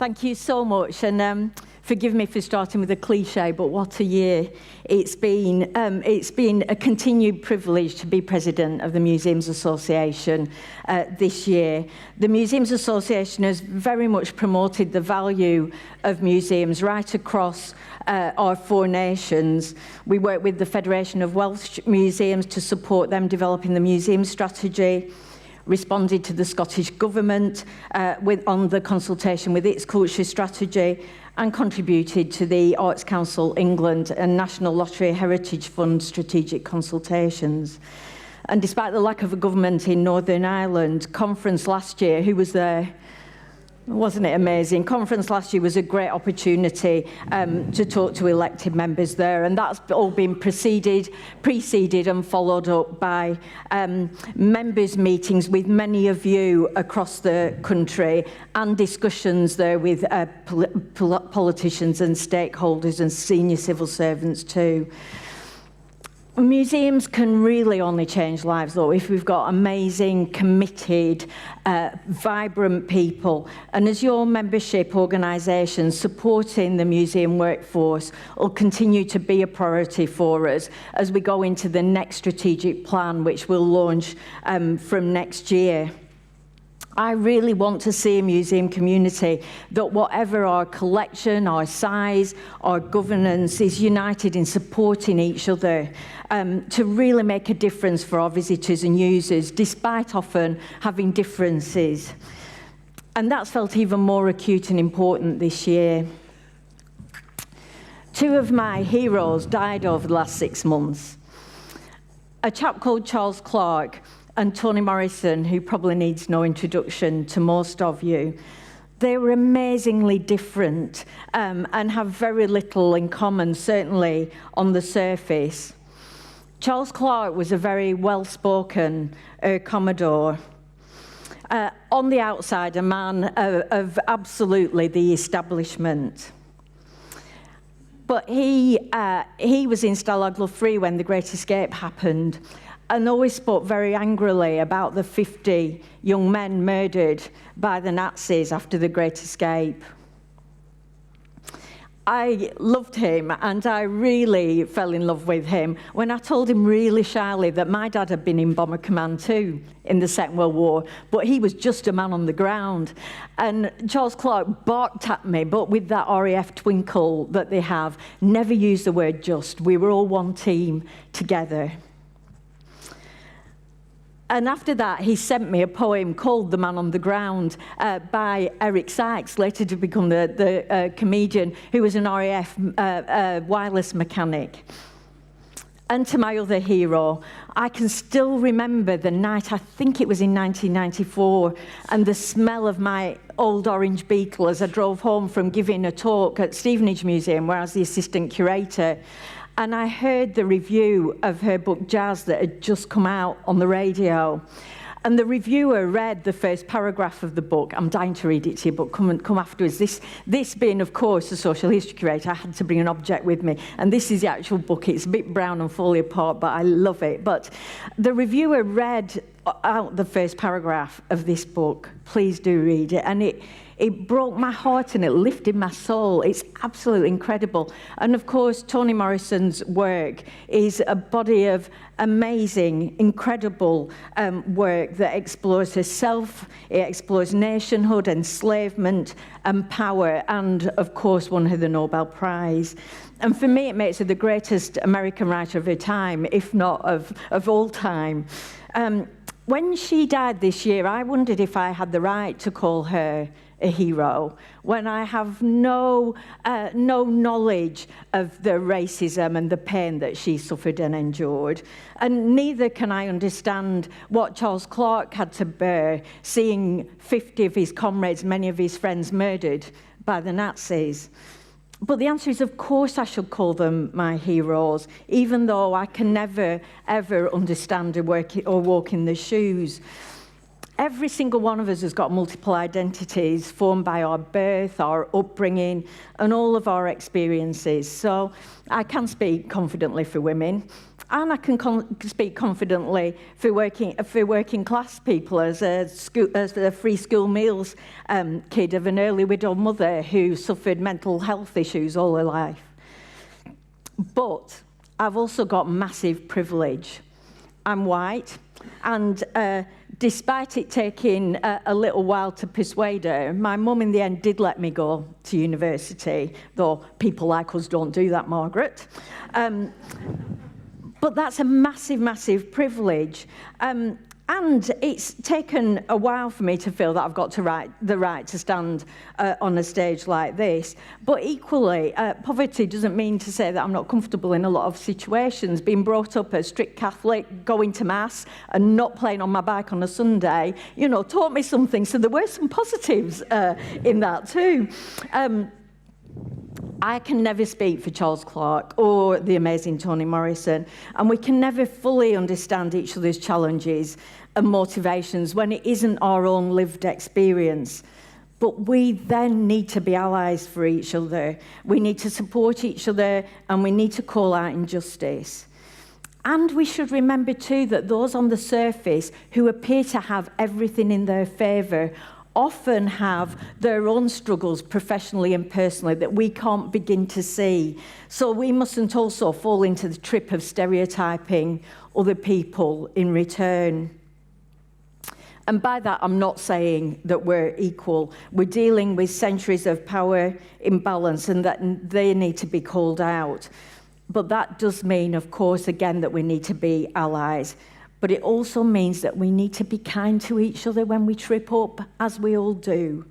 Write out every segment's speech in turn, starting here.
Thank you so much, and forgive me for starting with a cliche, but what a year it's been. It's been a continued privilege to be president of the Museums Association this year. The Museums Association has very much promoted the value of museums right across our 4 nations. We work with the Federation of Welsh Museums to support them developing the museum strategy, responded to the Scottish Government on the consultation with its culture strategy, and contributed to the Arts Council England and National Lottery Heritage Fund strategic consultations. And despite the lack of a government in Northern Ireland, conference last year, who was there? Wasn't it amazing? Conference last year was a great opportunity to talk to elected members there, and that's all been preceded and followed up by members' meetings with many of you across the country, and discussions there with politicians and stakeholders and senior civil servants too. Museums can really only change lives, though, if we've got amazing, committed, vibrant people. And as your membership organisation, supporting the museum workforce will continue to be a priority for us as we go into the next strategic plan, which we'll launch from next year. I really want to see a museum community that, whatever our collection, our size, our governance, is united in supporting each other to really make a difference for our visitors and users, despite often having differences. And that's felt even more acute and important this year. 2 of my heroes died over the last 6 months. A chap called Charles Clarke and Toni Morrison, who probably needs no introduction to most of you. They were amazingly different and have very little in common, certainly on the surface. Charles Clarke was a very well-spoken Commodore. On the outside, a man of absolutely the establishment. But he was in Stalag Luft when the Great Escape happened, and always spoke very angrily about the 50 young men murdered by the Nazis after the Great Escape. I loved him, and I really fell in love with him when I told him really shyly that my dad had been in Bomber Command too in the Second World War, but he was just a man on the ground. And Charles Clarke barked at me, but with that RAF twinkle that they have, never used the word just. We were all one team together. And after that, he sent me a poem called The Man on the Ground by Eric Sykes, later to become the comedian, who was an RAF wireless mechanic. And to my other hero, I can still remember the night, I think it was in 1994, and the smell of my old orange Beetle as I drove home from giving a talk at Stevenage Museum, where I was the assistant curator. And I heard the review of her book Jazz that had just come out on the radio. And the reviewer read the first paragraph of the book. I'm dying to read it to you, but come afterwards. This being, of course, a social history curator, I had to bring an object with me. And this is the actual book. It's a bit brown and falling apart, but I love it. But the reviewer read out the first paragraph of this book. Please do read it. And it broke my heart and it lifted my soul. It's absolutely incredible. And of course, Toni Morrison's work is a body of amazing, incredible work that explores herself, it explores nationhood, enslavement, and power, and of course, won her the Nobel Prize. And for me, it makes her the greatest American writer of her time, if not of all time. When she died this year, I wondered if I had the right to call her a hero, when I have no knowledge of the racism and the pain that she suffered and endured. And neither can I understand what Charles Clarke had to bear, seeing 50 of his comrades, many of his friends, murdered by the Nazis. But the answer is, of course, I should call them my heroes, even though I can never, ever understand or walk in their shoes. Every single one of us has got multiple identities formed by our birth, our upbringing, and all of our experiences. So I can speak confidently for women, and I can speak confidently for working class people as a free school meals kid of an early widowed mother who suffered mental health issues all her life. But I've also got massive privilege. I'm white, and despite it taking a little while to persuade her, my mum in the end did let me go to university, though people like us don't do that, Margaret. But that's a massive, massive privilege. And it's taken a while for me to feel that I've got the right to stand on a stage like this. But equally, poverty doesn't mean to say that I'm not comfortable in a lot of situations. Being brought up as strict Catholic, going to Mass, and not playing on my bike on a Sunday, taught me something. So there were some positives in that too. I can never speak for Charles Clarke or the amazing Toni Morrison, and we can never fully understand each other's challenges and motivations when it isn't our own lived experience. But we then need to be allies for each other. We need to support each other, and we need to call out injustice. And we should remember too that those on the surface who appear to have everything in their favour often have their own struggles professionally and personally that we can't begin to see. So we mustn't also fall into the trap of stereotyping other people in return. And by that, I'm not saying that we're equal. We're dealing with centuries of power imbalance and that they need to be called out. But that does mean, of course, again, that we need to be allies. But it also means that we need to be kind to each other when we trip up, as we all do.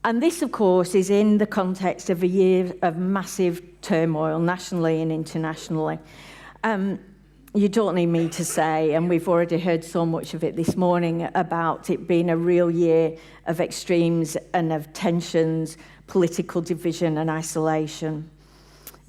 And this, of course, is in the context of a year of massive turmoil, nationally and internationally. You don't need me to say, and we've already heard so much of it this morning, about it being a real year of extremes and of tensions, political division and isolation.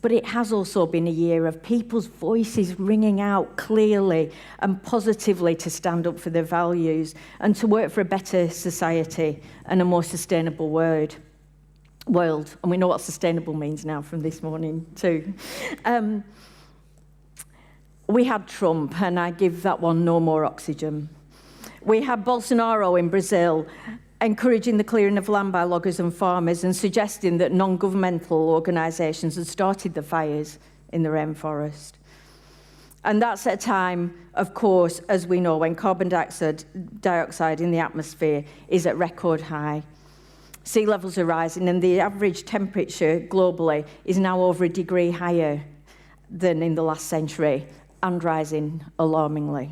But it has also been a year of people's voices ringing out clearly and positively to stand up for their values and to work for a better society and a more sustainable world. And we know what sustainable means now from this morning too. We had Trump, and I give that one no more oxygen. We had Bolsonaro in Brazil, encouraging the clearing of land by loggers and farmers and suggesting that non-governmental organisations had started the fires in the rainforest. And that's at a time, of course, as we know, when carbon dioxide in the atmosphere is at record high. Sea levels are rising, and the average temperature globally is now over 1 degree higher than in the last century, and rising alarmingly.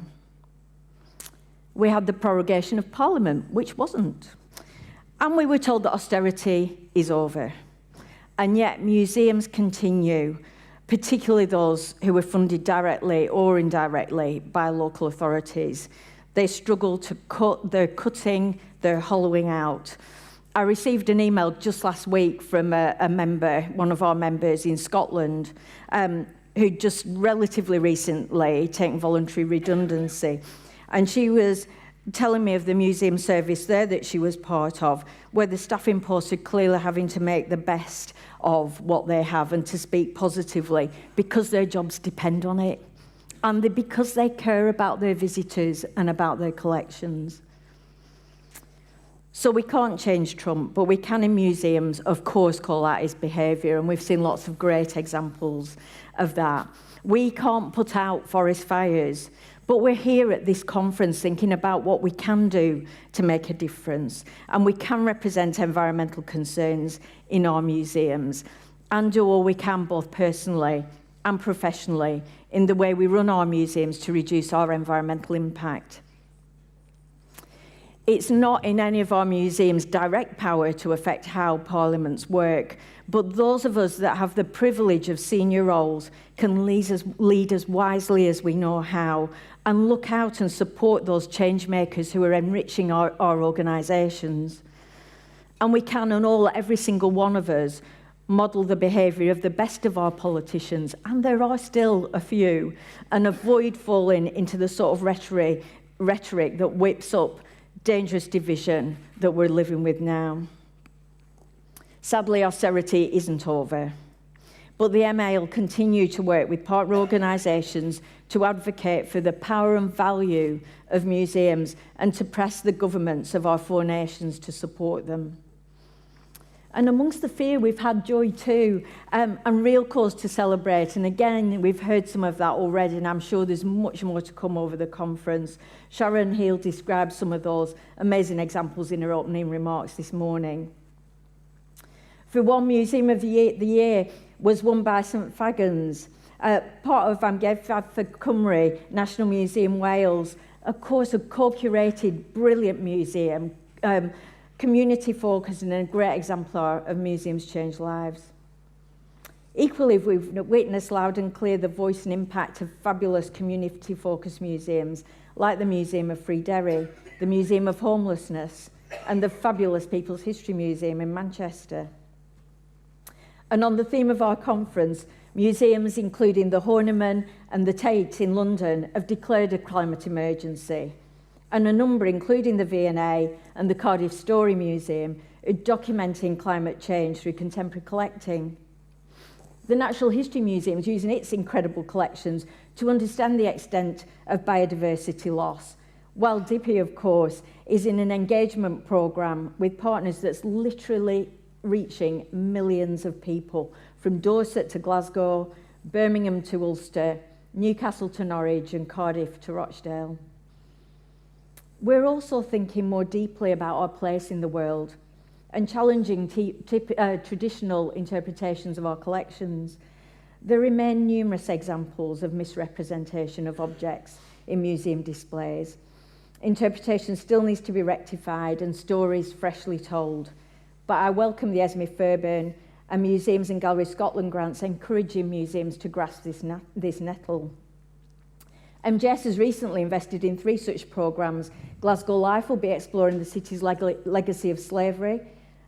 We had the prorogation of Parliament, which wasn't. And we were told that austerity is over. And yet museums continue, particularly those who were funded directly or indirectly by local authorities. They struggle to cut, they're cutting, they're hollowing out. I received an email just last week from a member, one of our members in Scotland, who just relatively recently taken voluntary redundancy. And she was telling me of the museum service there that she was part of, where the staffing posts are clearly having to make the best of what they have and to speak positively because their jobs depend on it, and because they care about their visitors and about their collections. So we can't change Trump, but we can in museums, of course, call out his behaviour, and we've seen lots of great examples of that. We can't put out forest fires, but we're here at this conference thinking about what we can do to make a difference, and we can represent environmental concerns in our museums and do all we can both personally and professionally in the way we run our museums to reduce our environmental impact. It's not in any of our museums' direct power to affect how parliaments work, but those of us that have the privilege of senior roles can lead as wisely as we know how and look out and support those change makers who are enriching our organisations. And we can, and every single one of us, model the behaviour of the best of our politicians, and there are still a few, and avoid falling into the sort of rhetoric rhetoric that whips up dangerous division that we're living with now. Sadly, austerity isn't over, but the MA will continue to work with partner organisations to advocate for the power and value of museums and to press the governments of our 4 nations to support them. And amongst the fear, we've had joy too, and real cause to celebrate. And again, we've heard some of that already, and I'm sure there's much more to come over the conference. Sharon Heal described some of those amazing examples in her opening remarks this morning. For one, Museum of the Year was won by St Fagans, part of Amgueddfa for Cymru, National Museum Wales, of course a co-curated, brilliant museum, community focused and a great exemplar of museums change lives. Equally, we've witnessed loud and clear the voice and impact of fabulous community focused museums like the Museum of Free Derry, the Museum of Homelessness, and the fabulous People's History Museum in Manchester. And on the theme of our conference, museums including the Horniman and the Tate in London have declared a climate emergency. And a number, including the V&A and the Cardiff Story Museum, are documenting climate change through contemporary collecting. The Natural History Museum is using its incredible collections to understand the extent of biodiversity loss, while Dippy, of course, is in an engagement programme with partners that's literally reaching millions of people, from Dorset to Glasgow, Birmingham to Ulster, Newcastle to Norwich, and Cardiff to Rochdale. We're also thinking more deeply about our place in the world and challenging traditional interpretations of our collections. There remain numerous examples of misrepresentation of objects in museum displays. Interpretation still needs to be rectified and stories freshly told. But I welcome the Esme Fairbairn and Museums and Galleries Scotland grants encouraging museums to grasp this nettle. MGS has recently invested in 3 such programmes. Glasgow Life will be exploring the city's legacy of slavery,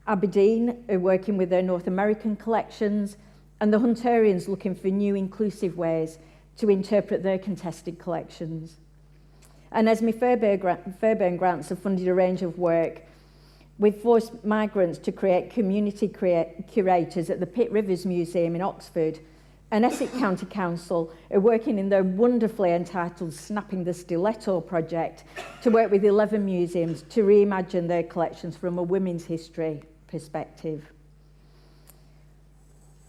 Aberdeen are working with their North American collections, and the Hunterians looking for new inclusive ways to interpret their contested collections. And Esme Fairbairn grants have funded a range of work with forced migrants to create community curators at the Pitt Rivers Museum in Oxford. And Essex County Council are working in their wonderfully entitled Snapping the Stiletto project to work with 11 museums to reimagine their collections from a women's history perspective.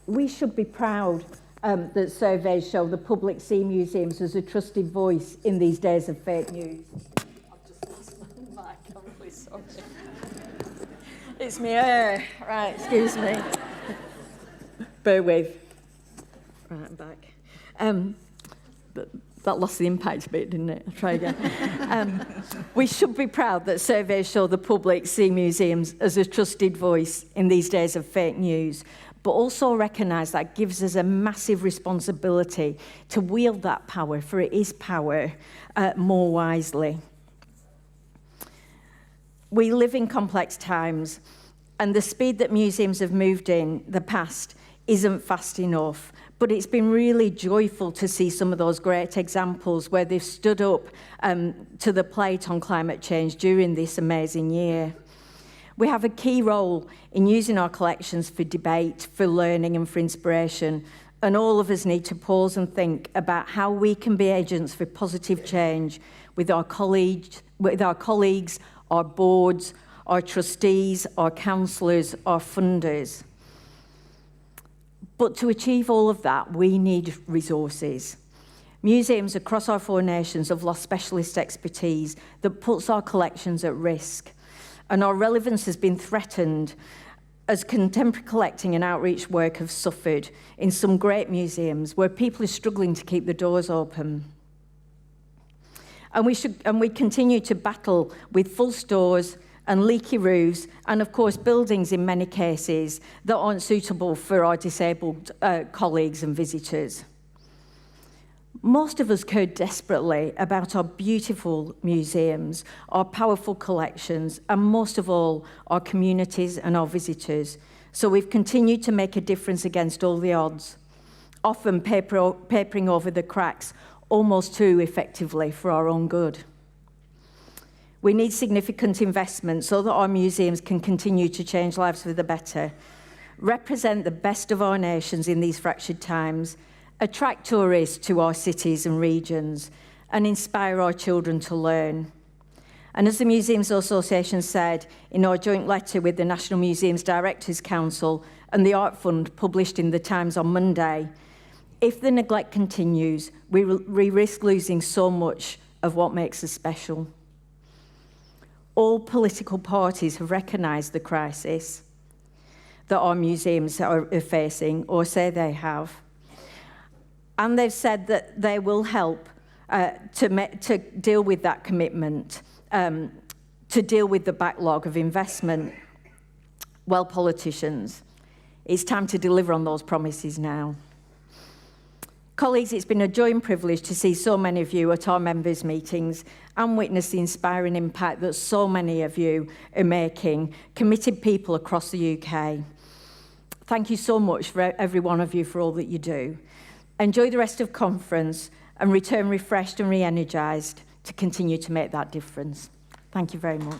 We should be proud that surveys show the public see museums as a trusted voice in these days of fake news. I've just lost my mic, I'm really sorry. It's me hair. Right, excuse me. Bear with. Right, I'm back. But that lost the impact a bit, didn't it? I'll try again. We should be proud that surveys show the public see museums as a trusted voice in these days of fake news, but also recognise that gives us a massive responsibility to wield that power, for it is power, more wisely. We live in complex times, and the speed that museums have moved in the past isn't fast enough. But it's been really joyful to see some of those great examples where they've stood up to the plate on climate change during this amazing year. We have a key role in using our collections for debate, for learning and for inspiration, and all of us need to pause and think about how we can be agents for positive change with our colleagues, our boards, our trustees, our councillors, our funders. But to achieve all of that, we need resources. Museums across our 4 nations have lost specialist expertise that puts our collections at risk. And our relevance has been threatened as contemporary collecting and outreach work have suffered in some great museums where people are struggling to keep the doors open. And we continue to battle with full stores and leaky roofs, and of course buildings in many cases that aren't suitable for our disabled colleagues and visitors. Most of us care desperately about our beautiful museums, our powerful collections, and most of all, our communities and our visitors. So we've continued to make a difference against all the odds, often papering over the cracks almost too effectively for our own good. We need significant investment so that our museums can continue to change lives for the better, represent the best of our nations in these fractured times, attract tourists to our cities and regions, and inspire our children to learn. And as the Museums Association said in our joint letter with the National Museums Directors Council and the Art Fund published in the Times on Monday, if the neglect continues, we risk losing so much of what makes us special. All political parties have recognised the crisis that our museums are facing, or say they have. And they've said that they will help to deal with that commitment, to deal with the backlog of investment. Well, politicians, it's time to deliver on those promises now. Colleagues, it's been a joy and privilege to see so many of you at our members' meetings and witness the inspiring impact that so many of you are making, committed people across the UK. Thank you so much for every one of you for all that you do. Enjoy the rest of conference and return refreshed and re-energised to continue to make that difference. Thank you very much.